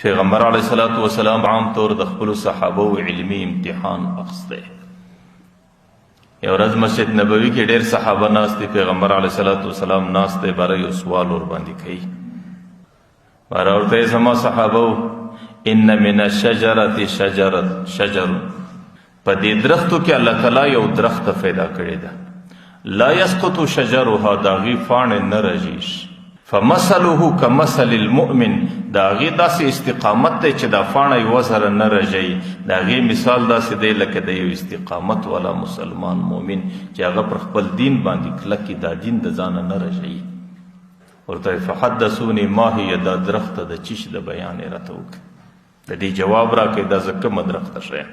پیغمبر علیه الصلاۃ والسلام عام طور د خپل صحابه علمي امتحان اخسته. یو ورځ مسجد نبوي کې ډېر صحابه ناست دي، پیغمبر علیه الصلاۃ والسلام ناست دی، باره یو سوال ور باندې کوي. باره ورته زما صحابه ان من الشجرة شجر، په دې درختو کې الله تعالی یو درخت پیدا کړی ده، لا يسقط شجرها، داغي فان نه رژیش، فمثله كمثل المؤمن، داغي داسې استقامت دی چې دا فان یو سره نه رژي، داغي مثال داسې دی لکه د یو استقامت والا مسلمان مؤمن چې هغه پر خپل دین باندې کلک دا دین د ځان نه رژي. ورته فحدثوني ما هي، دا درخت د چیش د بیان راته وکړه، د دې جواب راکړه دا زکه مدرخت شه.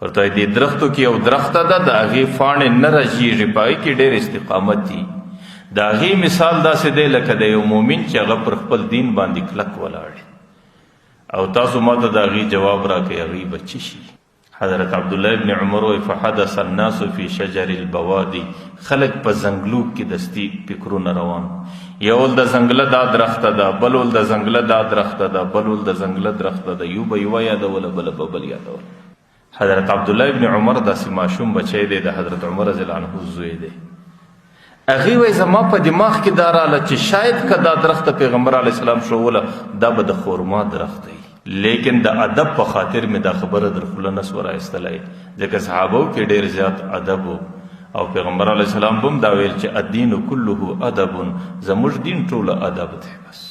ورته دې درختو کې یو درخت ده، د هغې فاڼې نه رژېږي، په هغې کې ډېر استقامت دي، د هغې مثال داسې دی لکه د یو مؤمن چې هغه پر خپل دین باندې کلک ولاړ. او تاسو ما ته د هغې جواب راکړئ هغې به څه شي؟ حضرت عبدالله ابن عمر وایي فحدث الناس فی شجر البوادي، خلک په ځنګلو کې دستي فکرونه روان، یو ول د ځنګله دا درخته ده، بل ول د ځنګله دا درخته ده، بل ول د ځنګله درخته ده، یو به یوه یادوله بله به بل یادوله. حضرت عبدالله ابن عمر داسې ماشوم بچی دی، د حضرت عمر رضی الله عنه زوی دی. هغې وایي زما په دماغ کې دا راغله چې شاید که دا درخت پیغمبر علیه السلام ښووله دا به د خورما درخت دی، لیکن د ادب په خاطر مې دا خبره در خوله نه سوه رایستلی، ځکه صحابو کې ډېر زیات ادب و، او پیغمبر علیه السلام به هم دا ویل چې الدین کله ادب، زموږ دین ټوله ادب دی. بس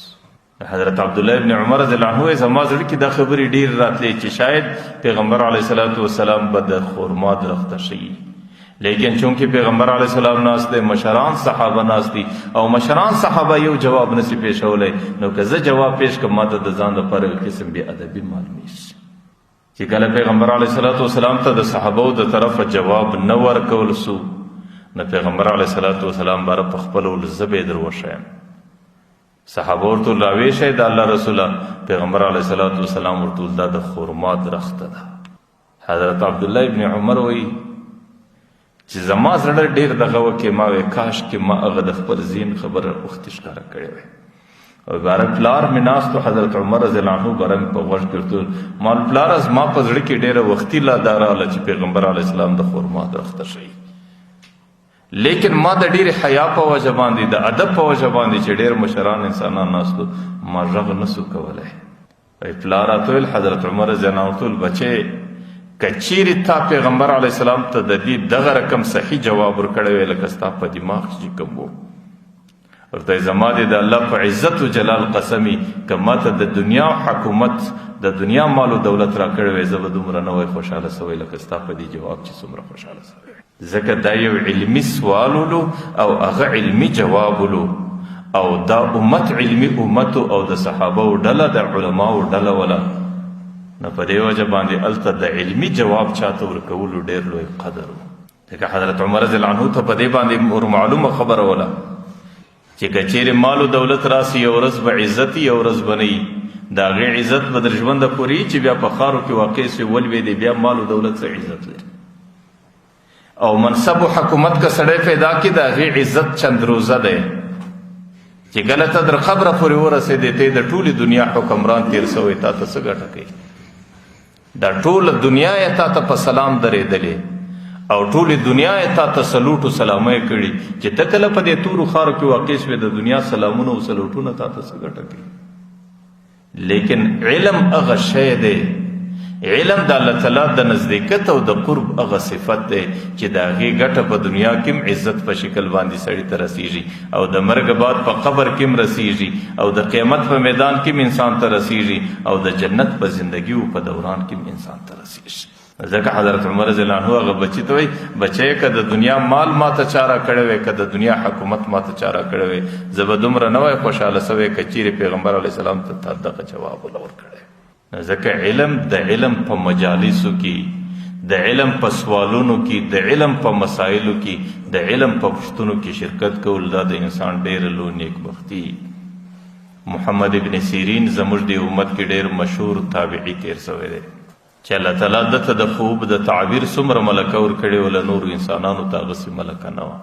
حضرت عبدالله ابن عمر رضی الله عنه زما زړه کې دا خبرې ډېر راتلی چې شاید پیغمبر علیه الصلاۃ والسلام به د خورما درخته شي، لیکن چونکه پیغمبر علیه السلام ناست دی، مشران صحابه ناست دي، او مشران صحابه یو جواب نسی پیښولی، نو که زه جواب پیش کړم ماته د ځان لپاره یو قسم بې ادبي معلومیږي. چې کله پیغمبر علیه الصلاۃ والسلام ته د صحابو د طرفه جواب نه ورکول سو، نو پیغمبر علیه الصلاۃ والسلام باره په خپل ول زه به یې در وښیم. صحابه ورته ویل راویښئ د الله رسوله، پیغمبر علیه الصلاۃ والسلام ورته ویل دا د خورما درخته ده. حضرت عبدالله ابن عمر وایي چې زما زړه ډېر دغه وکې، ما وی کاش کې ما هغه د خپل ذهن خبره وختي ښکاره کړې وی. او باره پلار مې ناست و، حضرت عمر رضی الله عنه باره مې په غوږ کې ورته ویل ما پلاره زما په زړه کې ډېره وختي لا دا راغله چې پیغمبر علیه السلام د خورما درخته شي، لیکن ما د ډېرې حیا په وجه باندې، د ادب په وجه باندې چې ډېر مشران انسانان ناستو، ما غږ نسو کولی. وی پلار راته ویل حضرت عمر رضی الله عنه ورته ویل بچې که چیرې تا پیغمبر علیه السلام ته د دې دغه رقم صحیح جواب ورکړی وی لکه ستا په دماغ چې کوم و، ورته زما دې د الله په عزت و جلال قسمي که ما ته د دنیا حکومت د دنیا مال و دولت را کړی وی زه به دومره نه وی خوشحاله سوی لکه ستا په دې جواب چې څومره خوشحاله سوی. ځکه دا یو علمي سوال ولو او هغه علمي جواب ولو، او دا امت علمي امت او د صحابه ډله د علماو ډله وله، نو په دې وجه باندې هلته د علمي جواب چاته ورکولو ډېر لوی قدر و. ځکه حضرت عمر رضی الله عنه ته په دې باندې ور معلومه خبره وله چې که چیرې مال و دولت راسي یو ورځ به عزت یو ورځ به نه وي، د هغې عزت به در ژونده پورې چې بیا په ښارو کې واقع سوی ولوېدې بیا مال و دولت څه عزت لري، او منصب و حکومت که سړی پیدا کړي د هغې عزت چند روزه دی، چې کله ته در قبره پورې ورسېدې ته د ټولې دنیا حکمران تېر سوی، تا ته څه ګټه کوي؟ دا ټوله دنیا یې تا ته په سلام درېدلې، او ټولې دنیا یې تا ته سلوټ و سلامۍ کړي، چې ته کله په دې تورو ښارو کې واقع شوې د دنیا سلامونه او سلوټونه تا ته څه ګټه کوي؟ لیکن علم هغه شی دی، علم د الله تعالی د نزدېکت او د قرب هغه صفت دی چې د هغې ګټه په دنیا کې هم عزت په شکل باندې سړي ته رسیږي، او د مرګ بعد په قبر کې هم رسیږي، او د قیامت په میدان کې هم انسان ته رسیږي، او د جنت په زندگی او په دوران کې هم انسان ته رسیږي. ځکه حضرت عمر رضی الله عنه هغه بچي ته وایي بچی که د دنیا مال ما ته چا راکړی وی، که د دنیا حکومت ما ته چا راکړی وی، زه به دومره نه وای خوشحاله سوی که چیرې پیغمبر علیه السلام ته تا دغه جواب وله ورکړی. ځکه علم د علم په مجالسو کې، د علم په سوالونو کې، د علم په مسایلو کې، د علم په پوښتنو کې شرکت کول دا د انسان ډېره لوی نیکبختي. محمد ابن سیرین زموږ د امت کې ډېر مشهور تابعي تیر سوی دی چې الله تعالی دته د خوب د تعبیر څومره ملکه ورکړې وله، نورو انسانانو ته هغسې ملکه نه وه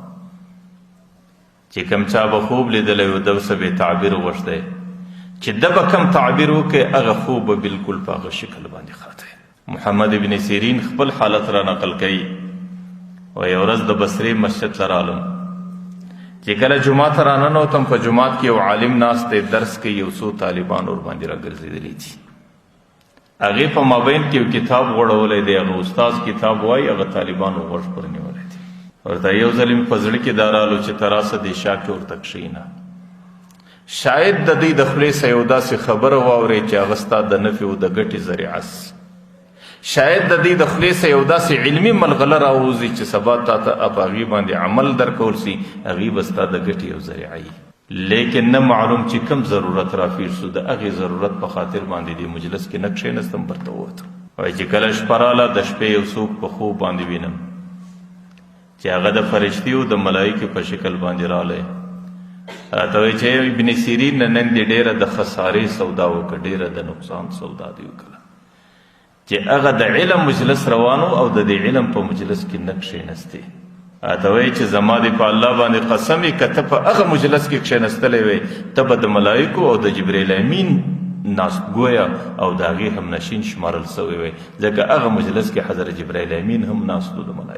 چې کوم چا به خوب لیدلی و ده ورسه به تعبیر غوښتی چې د به کم تعبیر وکړي هغه خوب به بالکل په هغه شکل باندې خاطئ. محمد ابن سیرین خپل حالت را نقل کوي و یو ورځ د بصرې مسجد ته رالم چې کله جومات ته راننوتم په جومات کې یو عالم ناست دی درس کوي یو څو طالبان ورباندې راګرځېدلي دي. هغې په مابین کې یو کتاب غوړولی دی هغه استاذ کتاب وایي هغه طالبانو غوږ پر نیولی دی. ورته یو ځل مې په زړه کې دا رالو چې ته راسه دې شا کې ورته کښېنه شاید د دوی د خولې څه یو داسې خبره واورې چې هغه ستا د نفع او د ګټې ذریعه سي. شاید د دوی د خولې څه یو داسې علمي ملغله راووځي چې سبا تا ته په هغې باندې عمل درکول سي هغې به ستا د ګټې یو ذریعه وي. لیکن نه معلوم چې کم ضرورت رافیر سو د هغې ضرورت په خاطر باندې دې مجلس کې نه کښېنستم برته ووتم. وایي چې کله شپه راله د شپې یو څوک په خوب باندې وینم چې هغه د فرشتي او د ملایکې په شکل باندې رالی راته وایي چې ابن سیرین نن دې ډېره د خسارې سودا وکړه ډېره د نقصان سودا دې وکړه چې هغه د علم مجلس روانو او د دې علم په مجلس کې نه کښېنستې. راته وایي چې زما دې په الله باندې قسم وي که ته په هغه مجلس کې کښېنستلی وی ته به د ملایکو او د جبریل امین ناستګویه او د هغې هم نشین شمارل سوی وی ځکه هغه مجلس کې حضرت جبریل امین هم ناستو د ملایکو.